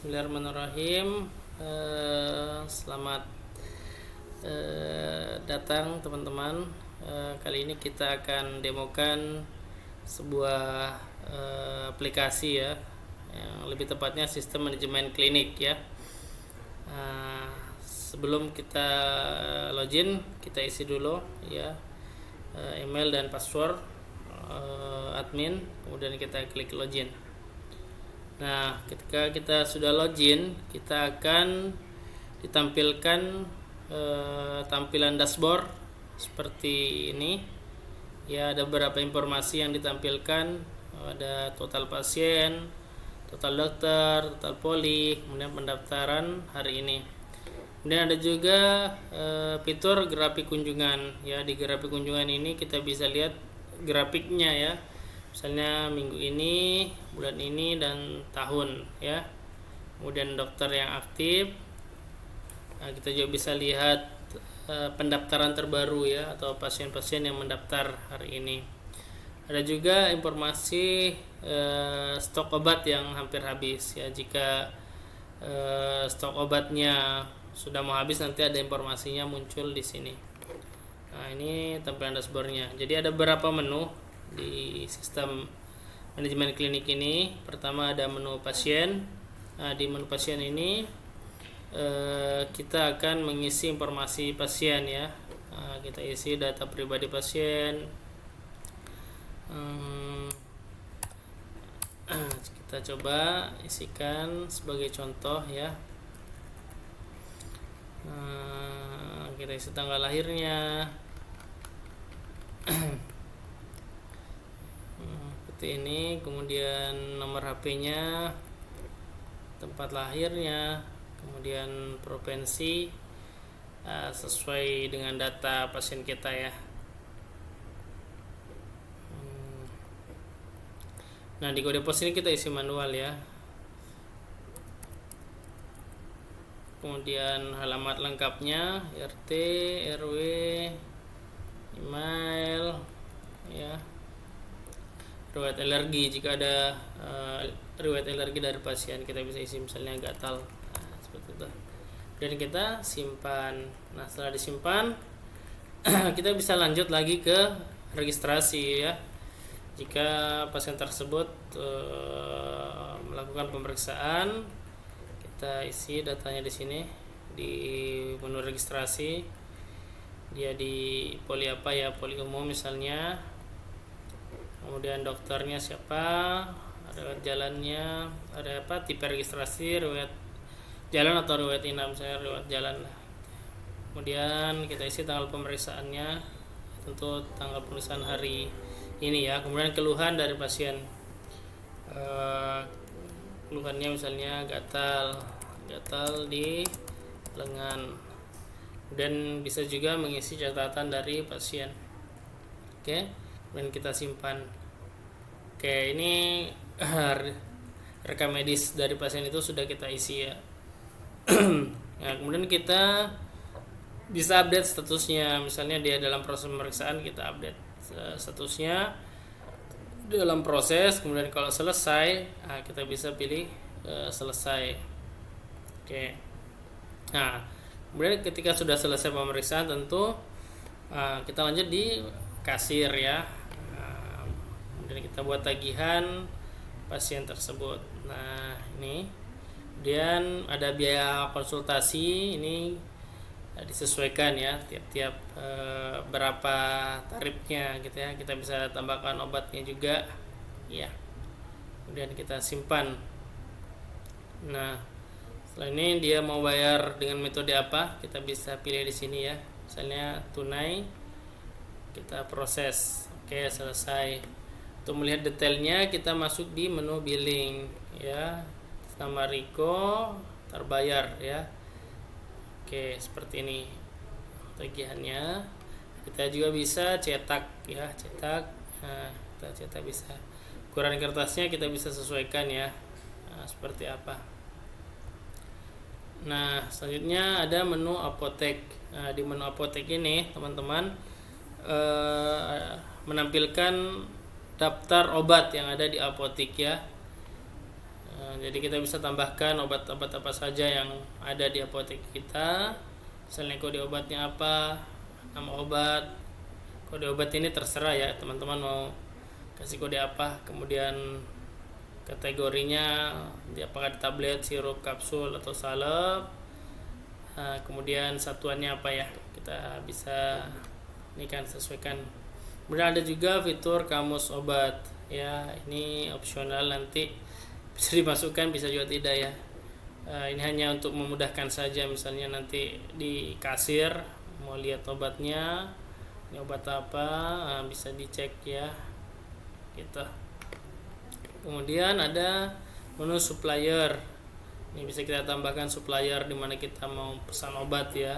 Bismillahirrahmanirrahim. Selamat datang teman-teman. Kali ini kita akan demokan sebuah aplikasi ya, yang lebih tepatnya sistem manajemen klinik ya. Sebelum kita login, kita isi dulu ya email dan password admin, kemudian kita klik login. Nah, ketika kita sudah login, kita akan ditampilkan tampilan dashboard seperti ini. Ya, ada beberapa informasi yang ditampilkan, ada total pasien, total dokter, total poli, kemudian pendaftaran hari ini. Kemudian ada juga fitur grafik kunjungan. Ya, di grafik kunjungan ini kita bisa lihat grafiknya ya. Misalnya minggu ini, bulan ini, dan tahun ya. Kemudian dokter yang aktif. Nah, kita juga bisa lihat pendaftaran terbaru ya, atau pasien-pasien yang mendaftar hari ini. Ada juga informasi stok obat yang hampir habis ya. Jika stok obatnya sudah mau habis, nanti ada informasinya muncul di sini. Nah, ini tampilan dashboardnya. Jadi ada beberapa menu di sistem manajemen klinik ini. Pertama ada menu pasien. Nah, di menu pasien ini kita akan mengisi informasi pasien ya. Kita isi data pribadi pasien. Kita coba isikan sebagai contoh ya. Kita isi tanggal lahirnya. Ini, kemudian nomor HP-nya, tempat lahirnya, kemudian provinsi, sesuai dengan data pasien kita ya. Nah, di kode pos ini kita isi manual ya. Kemudian alamat lengkapnya, RT, RW, email ya. Riwayat alergi, jika ada riwayat alergi dari pasien kita bisa isi, misalnya gatal. Nah, seperti itu. Dan kita simpan. Nah, setelah disimpan kita bisa lanjut lagi ke registrasi ya. Jika pasien tersebut melakukan pemeriksaan, kita isi datanya di sini di menu registrasi. Dia di poli apa ya, poli umum misalnya. Kemudian dokternya siapa, riwayat jalannya, ada apa, tipe registrasi, riwayat jalan atau riwayat inap, saya riwayat jalan lah. Kemudian kita isi tanggal pemeriksaannya, tentu tanggal pemeriksaan hari ini ya. Kemudian keluhan dari pasien, keluhannya misalnya gatal di lengan. Dan bisa juga mengisi catatan dari pasien. Oke, dan kita simpan. Oke, ini rekam medis dari pasien itu sudah kita isi ya. Nah, kemudian kita bisa update statusnya. Misalnya dia dalam proses pemeriksaan, kita update statusnya dalam proses. Kemudian kalau selesai, kita bisa pilih selesai. Oke. Nah, kemudian ketika sudah selesai pemeriksaan, tentu kita lanjut di kasir ya. Kemudian kita buat tagihan pasien tersebut. Nah, ini kemudian ada biaya konsultasi, ini disesuaikan ya, tiap-tiap berapa tarifnya gitu ya. Kita bisa tambahkan obatnya juga ya. Kemudian kita simpan. Nah, setelah ini dia mau bayar dengan metode apa, kita bisa pilih di sini ya. Misalnya tunai, kita proses. Oke, selesai. Untuk melihat detailnya, kita masuk di menu billing ya. Nama Riko, terbayar ya. Oke, seperti ini tagihannya. Kita juga bisa cetak ya, cetak. Nah, kita cetak bisa. Ukuran kertasnya kita bisa sesuaikan ya. Nah, seperti apa. Nah, selanjutnya ada menu apotek. Nah, di menu apotek ini teman-teman menampilkan daftar obat yang ada di apotek ya. Jadi kita bisa tambahkan obat-obat apa saja yang ada di apotek kita. Misalnya kode obatnya apa, nama obat. Kode obat ini terserah ya, teman-teman mau kasih kode apa. Kemudian kategorinya apakah tablet, sirup, kapsul atau salep. Kemudian satuannya apa ya, kita bisa ini kan sesuaikan. Kemudian ada juga fitur kamus obat ya, ini opsional, nanti bisa dimasukkan bisa juga tidak ya. Ini hanya untuk memudahkan saja, misalnya nanti di kasir mau lihat obatnya, ini obat apa, bisa dicek ya gitu. Kemudian ada menu supplier, ini bisa kita tambahkan supplier di mana kita mau pesan obat ya.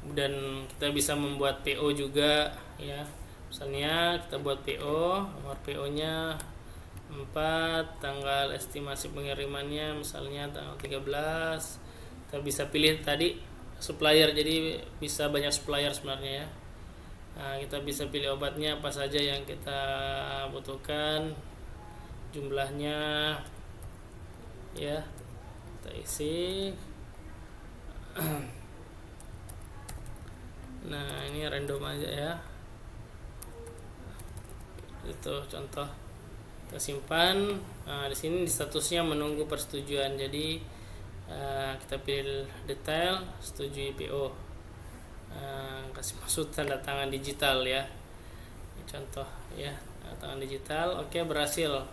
Dan kita bisa membuat PO juga ya, misalnya kita buat PO, nomor PO nya 4, tanggal estimasi pengirimannya misalnya tanggal 13. Kita bisa pilih tadi supplier, jadi bisa banyak supplier sebenarnya ya. Kita bisa pilih obatnya apa saja yang kita butuhkan, jumlahnya ya, kita isi. Nah, ini random aja ya, itu contoh. Kita simpan. Di sini di statusnya menunggu persetujuan, jadi kita pilih detail, setujui PO, kasih maksud tanda tangan digital ya. Ini contoh ya, tanda tangan digital. Oke, berhasil.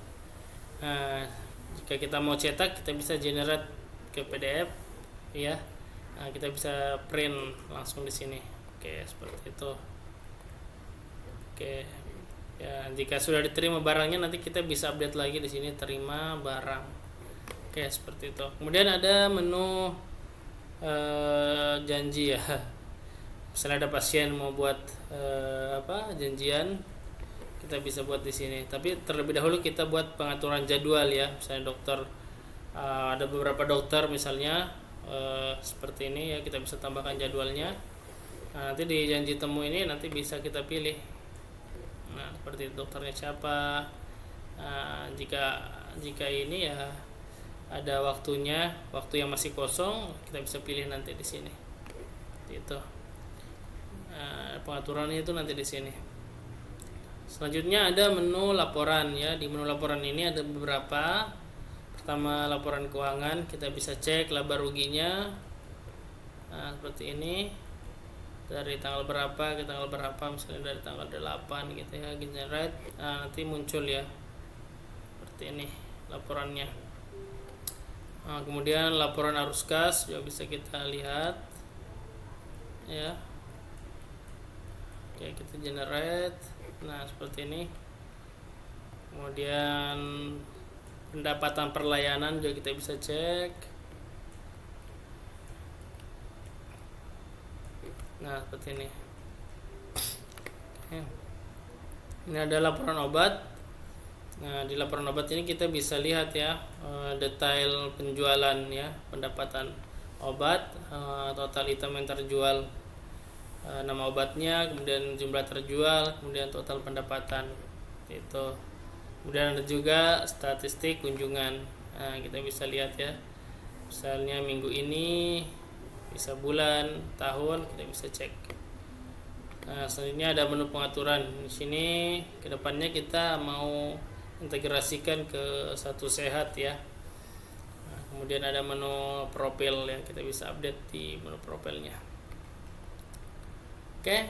Jika kita mau cetak, kita bisa generate ke PDF ya. Kita bisa print langsung di sini. Oke, seperti itu. Oke ya, jika sudah diterima barangnya, nanti kita bisa update lagi di sini, terima barang. Oke, seperti itu. Kemudian ada menu janji ya, misalnya ada pasien mau buat janjian, kita bisa buat di sini. Tapi terlebih dahulu kita buat pengaturan jadwal ya, misalnya dokter, ada beberapa dokter misalnya seperti ini ya, kita bisa tambahkan jadwalnya. Nanti di janji temu ini nanti bisa kita pilih. Nah, seperti dokternya siapa. Jika ini ya ada waktunya, waktu yang masih kosong, kita bisa pilih nanti di sini. Itu pengaturannya itu nanti di sini. Selanjutnya ada menu laporan ya. Di menu laporan ini ada beberapa. Pertama, laporan keuangan, kita bisa cek laba ruginya. Seperti ini. Dari tanggal berapa ke tanggal berapa, misalnya dari tanggal 8 gitu ya, generate. Nanti muncul ya seperti ini laporannya. Kemudian laporan arus kas juga bisa kita lihat ya. Oke, kita generate. Nah, seperti ini. Kemudian pendapatan perlayanan juga kita bisa cek. Nah, seperti ini. Ini ada laporan obat. Nah, di laporan obat ini kita bisa lihat ya, detail penjualan ya, pendapatan obat, total item yang terjual, nama obatnya, kemudian jumlah terjual, kemudian total pendapatan itu. Kemudian ada juga statistik kunjungan. Kita bisa lihat ya, misalnya minggu ini, bisa bulan, tahun, kita bisa cek. Selanjutnya ada menu pengaturan. Di sini kedepannya kita mau integrasikan ke Satu Sehat ya. Kemudian ada menu profil ya, kita bisa update di menu profilnya. Oke,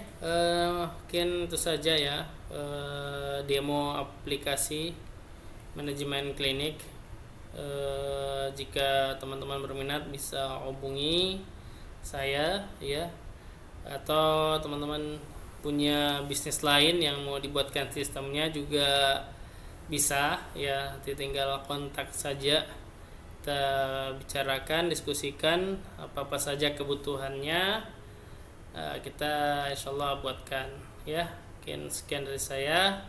mungkin itu saja ya demo aplikasi manajemen klinik. Jika teman-teman berminat bisa hubungi saya ya, atau teman-teman punya bisnis lain yang mau dibuatkan sistemnya juga bisa ya, nanti tinggal kontak saja, kita bicarakan, diskusikan apa saja kebutuhannya, kita insyaallah buatkan ya. Mungkin sekian dari saya.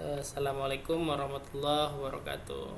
Assalamualaikum warahmatullahi wabarakatuh.